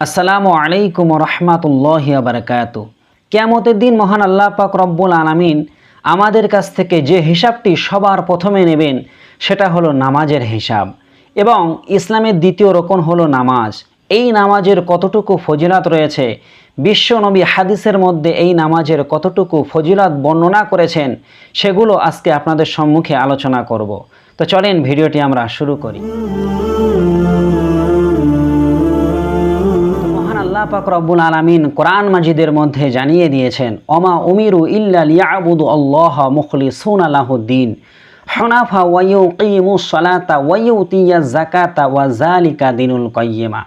আসসালামু আলাইকুম রহমাতুল্লাহি ওয়া বারাকাতুহু। কিয়ামতের দিন মহান আল্লাহ পাক রব্বুল আলামিন আমাদের কাছ থেকে যে হিসাবটি সবার প্রথমে নেবেন সেটা হলো নামাজের হিসাব। এবং ইসলামের দ্বিতীয় রকম হলো নামাজ। এই নামাজের কতটুকু ফজিলত রয়েছে, বিশ্ব নবী হাদিসের মধ্যে এই নামাজের কতটুকু ফজিলত বর্ণনা করেছেন, সেগুলো আজকে আপনাদের সম্মুখে আলোচনা করব। তো চলেন ভিডিওটি আমরা শুরু করি। আল্লাহ পাক রব্বুল আলামিন কোরআন মাজিদের মধ্যে জানিয়ে দিয়েছেন, ওমা উমিরু ইল্লা লিয়াবুদু আল্লাহ মুখলিসুনা লাহুদ্দিন হুনাফা ওয়া ইউকিমুস সালাতা ওয়া ইউতিয়াজ যাকাতা ওয়া যালিকা দিনুল কাইয়্যিমা।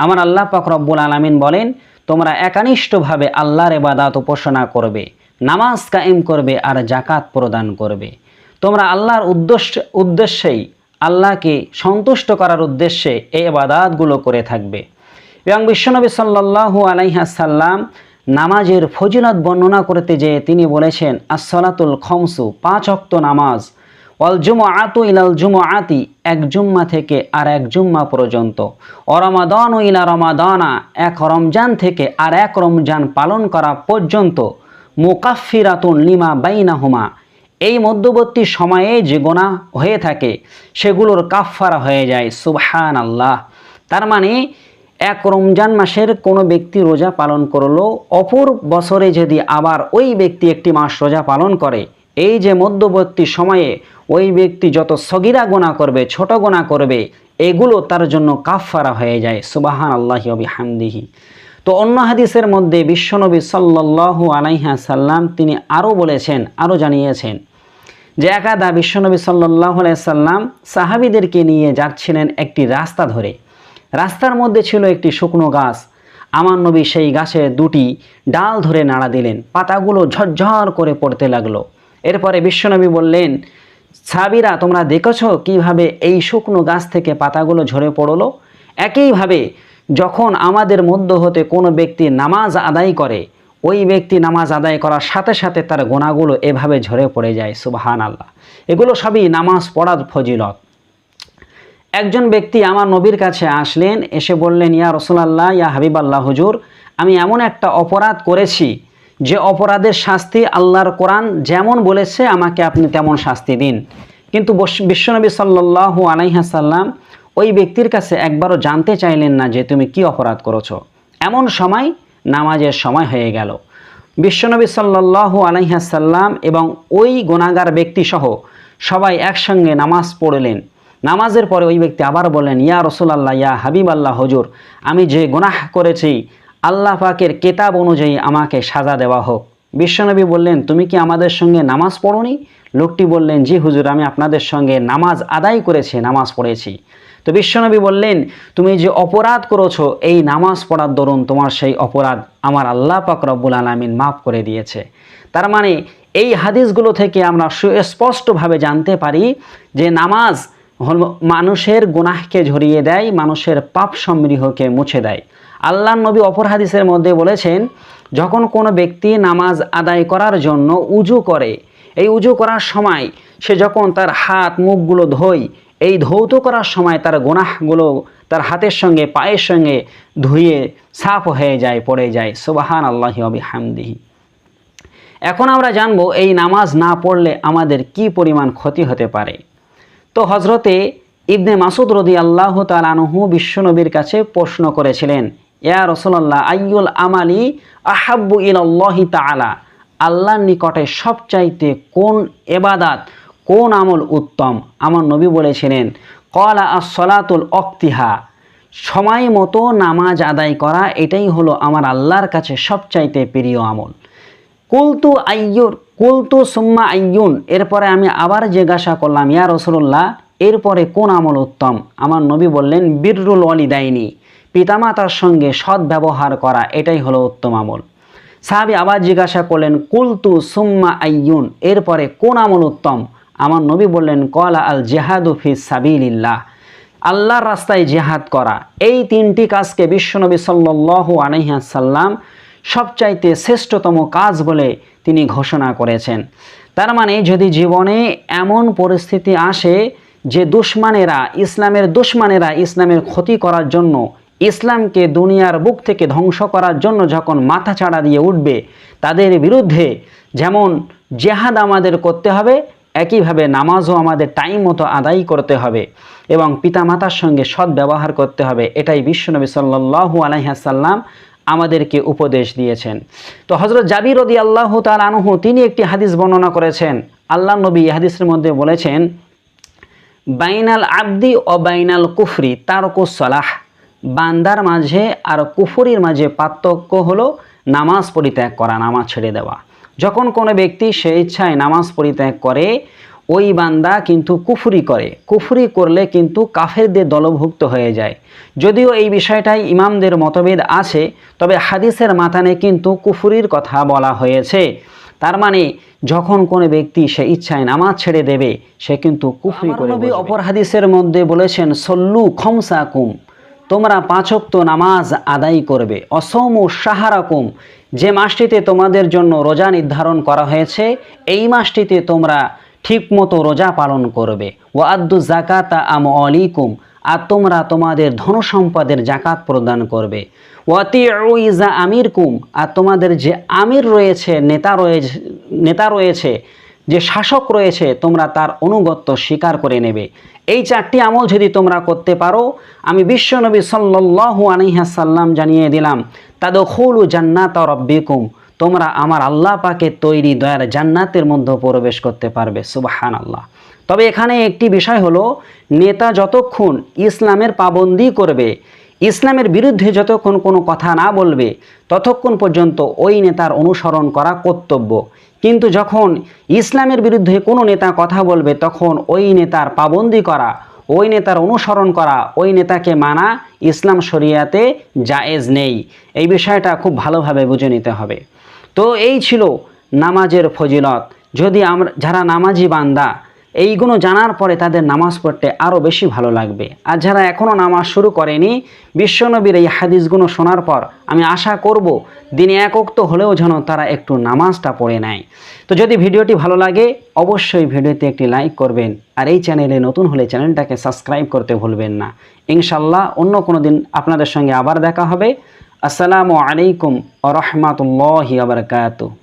আমার আল্লাহ পাক রব্বুল আলামিন বলেন, তোমরা একানিষ্ঠভাবে আল্লাহর ইবাদত উপাসনা করবে, নামাজ কায়েম করবে আর যাকাত প্রদান করবে। তোমরা আল্লাহর উদ্দেশ্যেই, আল্লাহকে সন্তুষ্ট করার উদ্দেশ্যে এই ইবাদতগুলো করে থাকবে। এবং বিশ্বনবী সাল্লাল্লাহু আলাইহি ওয়াসাল্লাম নামাজের ফজিলত বর্ণনা করতে যেয়ে তিনি বলেছেন, as-salatul খামসু, 5 ওয়াক্ত নামাজ, ওয়াল জুমআতু ইলাল জুমআতি, এক জুম্মা থেকে আর এক জুম্মা পর্যন্ত, ও রমাদানু ইলা রমাদানা, এক রমজান থেকে আর এক রমজান পালন করা পর্যন্ত, মুকাফফিরাতুন লিমা বাইনাহুমা, এই মধ্যবর্তী সময়ে যে গুনাহ হয়ে থাকে সেগুলোর কাফফারা হয়ে যায়। সুবহানাল্লাহ। তার মানে এক রমজান মাসের কোনো ব্যক্তি রোজা পালন করলো, অপর বছরে যদি আবার ওই ব্যক্তি একটি মাস রোজা পালন করে, এই যে মধ্যবর্তী সময়ে ওই ব্যক্তি যত সগীরা গুনাহ করবে, ছোট গুনাহ করবে, এগুলো তার জন্য কাফফারা হয়ে যায়। সুবহানাল্লাহি ওয়া বিহামদিহি। তো অন্য হাদিসের মধ্যে বিশ্বনবী সাল্লাল্লাহু আলাইহি ওয়াসাল্লাম তিনি আরও বলেছেন, আরও জানিয়েছেন যে একদা বিশ্বনবী সাল্লাল্লাহু আলাইহি ওয়াসাল্লাম সাহাবীদেরকে নিয়ে যাচ্ছিলেন একটি রাস্তা ধরে। রাস্তার মধ্যে ছিল একটি শুকনো গাছ। আমার নবী সেই গাছে দুটি ডাল ধরে নাড়া দিলেন, পাতাগুলো ঝরঝর করে পড়তে লাগলো। এরপরে বিশ্বনবী বললেন, সাহাবীরা, তোমরা দেখেছো কিভাবে এই শুকনো গাছ থেকে পাতাগুলো ঝরে পড়লো? একইভাবে যখন আমাদের মধ্য হতে কোনো ব্যক্তি নামাজ আদায় করে, ওই ব্যক্তি নামাজ আদায় করার সাথে সাথে তার গুনাহগুলো এভাবে ঝরে পড়ে যায়। সুবহানাল্লাহ। এগুলো সবই নামাজ পড়ার ফজিলত। একজন ব্যক্তি আমার নবীর কাছে আসলেন, এসে বললেন, ইয়া রাসূলুল্লাহ, ইয়া হাবিবাল্লাহ হুজুর, আমি এমন একটা অপরাধ করেছি যে অপরাধের শাস্তি আল্লাহর কোরআন যেমন বলেছে আমাকে আপনি তেমন শাস্তি দিন। কিন্তু বিশ্বনবী সাল্লাল্লাহু আলাইহি ওয়াসাল্লাম ওই ব্যক্তির কাছে একবারও জানতে চাইলেন না যে তুমি কি অপরাধ করেছো। এমন সময় নামাজের সময় হয়ে গেল। বিশ্বনবী সাল্লাল্লাহু আলাইহি ওয়াসাল্লাম এবং ওই গুনাহগার ব্যক্তি সহ সবাই একসঙ্গে নামাজ পড়লেন। নামাজের পরে ওই ব্যক্তি আবার বললেন, ইয়া রাসূলুল্লাহ, ইয়া হাবিবাল্লাহ হুজুর, আমি যে গুনাহ করেছি আল্লাহ পাকের কিতাব অনুযায়ী আমাকে সাজা দেওয়া হোক। বিশ্বনবী বললেন, তুমি কি আমাদের সঙ্গে নামাজ পড়োনি? লোকটি বললেন, জি হুজুর, আমি আপনাদের সঙ্গে নামাজ আদায় করেছি, নামাজ পড়েছি। তো বিশ্বনবী বললেন, তুমি যে অপরাধ করেছো, এই নামাজ পড়ার দরুন তোমার সেই অপরাধ আমার আল্লাহ পাক রব্বুল আলামিন মাফ করে দিয়েছে। তার মানে এই হাদিসগুলো থেকে আমরা সুস্পষ্টভাবে জানতে পারি যে নামাজ মানুষের গুনাহকে ঝরিয়ে দেয়, মানুষের পাপ সমৃহকে মুছে দেয়। আল্লাহর নবী অপর হাদিসের মধ্যে বলেছেন, যখন কোনো ব্যক্তি নামাজ আদায় করার জন্য উজু করে, এই উজু করার সময় সে যখন তার হাত মুখগুলো ধোয়, এই ধৌত করার সময় তার গুনাহগুলো তার হাতের সঙ্গে পায়ের সঙ্গে ধুয়ে সাফ হয়ে যায়, পড়ে যায়। সুবহানাল্লাহি ওয়া বিহামদিহি। এখন আমরা জানবো এই নামাজ না পড়লে আমাদের কি পরিমাণ ক্ষতি হতে পারে। তো হজরতে ইবনে মাসুদ রাদিয়াল্লাহু তাআলা আনহু বিশ্বনবীর কাছে প্রশ্ন করেছিলেন, ইয়া রাসূলুল্লাহ, আইয়ুল আমালি আহাব্বু ইলাল্লাহি তাআলা, আল্লাহর নিকটে সবচাইতে কোন ইবাদত, কোন আমল উত্তম? আমার নবী বলেছিলেন, ক্বালা আস-সালাতুল ওয়াক্তিহা, সময় মতো নামাজ আদায় করা, এটাই হলো আমার আল্লাহর কাছে সবচাইতে প্রিয় আমল। কুলতু সুম্মা আইয়ুন, এরপরে আমি আবার জিজ্ঞাসা করলাম, ইয়া রাসূলুল্লাহ, এরপরে কোন আমল উত্তম? আমার নবী বললেন, বিররুল ওয়ালিদাইনি, পিতামাতার সঙ্গে সৎ ব্যবহার করা, এটাই হলো উত্তম আমল। সাহাবী আবার জিজ্ঞাসা করলেন, কুলতু সুম্মা আইয়ুন, এরপরে কোন আমল উত্তম? আমার নবী বললেন, ক্বালা আল জিহাদু ফি সাবিলিল্লাহ, আল্লাহর রাস্তায় জিহাদ করা। এই তিনটি কাজকে বিশ্বনবী সাল্লাল্লাহু আলাইহি ওয়াসাল্লাম সবচাইতে শ্রেষ্ঠতম কাজ বলে তিনি ঘোষণা করেছেন। তার মানে যদি জীবনে এমন পরিস্থিতি আসে যে দুশমানেরা, ইসলামের ক্ষতি করার জন্য ইসলামকে দুনিয়ার বুক থেকে ধ্বংস করার জন্য যখন মাথা চাড়া দিয়ে উঠবে, তাদের বিরুদ্ধে যেমন জেহাদ আমাদের করতে হবে, একইভাবে নামাজও আমাদের টাইম মতো আদায় করতে হবে এবং পিতামাতার সঙ্গে সৎ ব্যবহার করতে হবে। এটাই বিশ্বনবী সাল্লাল্লাহু আলাইহি ওয়াসাল্লাম আমাদেরকে উপদেশ দিয়েছেন। তো হযরত জাবির রাদিয়াল্লাহু তাআলা আনহু তিনি একটি হাদিস বর্ণনা করেছেন। আল্লাহ নবী এই হাদিসের মধ্যে বলেছেন, বাইনাল আবদি ও বাইনাল কুফরি তারকুস সালাহ, বান্দার মাঝে আর কুফরির মাঝে পার্থক্য হলো নামাজ পরিত্যাগ করা, নামাজ ছেড়ে দেওয়া। যখন কোনো ব্যক্তি সে ইচ্ছায় নামাজ পরিত্যাগ করে, ওই বান্দা কিন্তু কুফরি করে। কুফরি করলে কিন্তু কাফেরদের দলভুক্ত হয়ে যায়। যদিও এই বিষয়টাই ইমামদের মতভেদ আছে, তবে হাদিসের মাথানে কিন্তু কুফরির কথা বলা হয়েছে। তার মানে যখন কোনো ব্যক্তি সে ইচ্ছায় নামাজ ছেড়ে দেবে, সে কিন্তু কুফরি করে বসবে। অপর হাদিসের মধ্যে বলেছেন, সল্লু খমসাকুম, তোমরা 5 ওয়াক্ত নামাজ আদায় করবে। অসমু শাহরাকুম, যে মাসটিতে তোমাদের জন্য রোজা নির্ধারণ করা হয়েছে, এই মাসটিতে তোমরা ঠিকমতো রোজা পালন করবে। ওয়াদ্দু যাকাতা আমওয়ালিকুম, আর তোমরা তোমাদের ধন সম্পদের জাকাত প্রদান করবে। ওয়াতিউ ইজা আমিরকুম, আর তোমাদের যে আমির রয়েছে, নেতা রয়েছে, যে শাসক রয়েছে, তোমরা তার অনুগত্য স্বীকার করে নেবে। এই 4টি আমল যদি তোমরা করতে পারো, আমি বিশ্বনবী সাল্লাল্লাহু আলাইহি ওয়াসাল্লাম জানিয়ে দিলাম, তাদখুলু জান্নাতা রাব্বিকুম, তোমরা আমার আল্লাহ পাকের তৈরি দয়ার জান্নাতের মধ্যে প্রবেশ করতে পারবে। সুবহানাল্লাহ। তবে এখানে একটি বিষয় হলো, নেতা যতক্ষণ ইসলামের পাবন্দি করবে, ইসলামের বিরুদ্ধে যতক্ষণ কোনো কথা না বলবে, ততক্ষণ পর্যন্ত ওই নেতার অনুসরণ করা কর্তব্য। কিন্তু যখন ইসলামের বিরুদ্ধে কোনো নেতা কথা বলবে, তখন ওই নেতার পাবন্দি করা, ওই নেতার অনুসরণ করা, ওই নেতাকে মানা ইসলাম শরিয়াতে জায়েজ নেই। এই বিষয়টা খুব ভালোভাবে বুঝে নিতে হবে। তো এই ছিল নামাজের ফজিলত। যদি আমরা যারা নামাজি বান্দা, এইগুলো জানার পরে তাদের নামাজ পড়তে আরও বেশি ভালো লাগবে। আর যারা এখনও নামাজ শুরু করেনি, বিশ্বনবীর এই হাদিসগুলো শোনার পর আমি আশা করব দিনে 1 ওয়াক্ত হলেও যেন তারা একটু নামাজটা পড়ে নেয়। তো যদি ভিডিওটি ভালো লাগে, অবশ্যই ভিডিওতে একটি লাইক করবেন, আর এই চ্যানেলে নতুন হলে চ্যানেলটাকে সাবস্ক্রাইব করতে ভুলবেন না। ইনশাল্লাহ অন্য কোনো দিন আপনাদের সঙ্গে আবার দেখা হবে। আসসালামু আলাইকুম ওয়া রাহমাতুল্লাহি ওয়া বারাকাতুহু।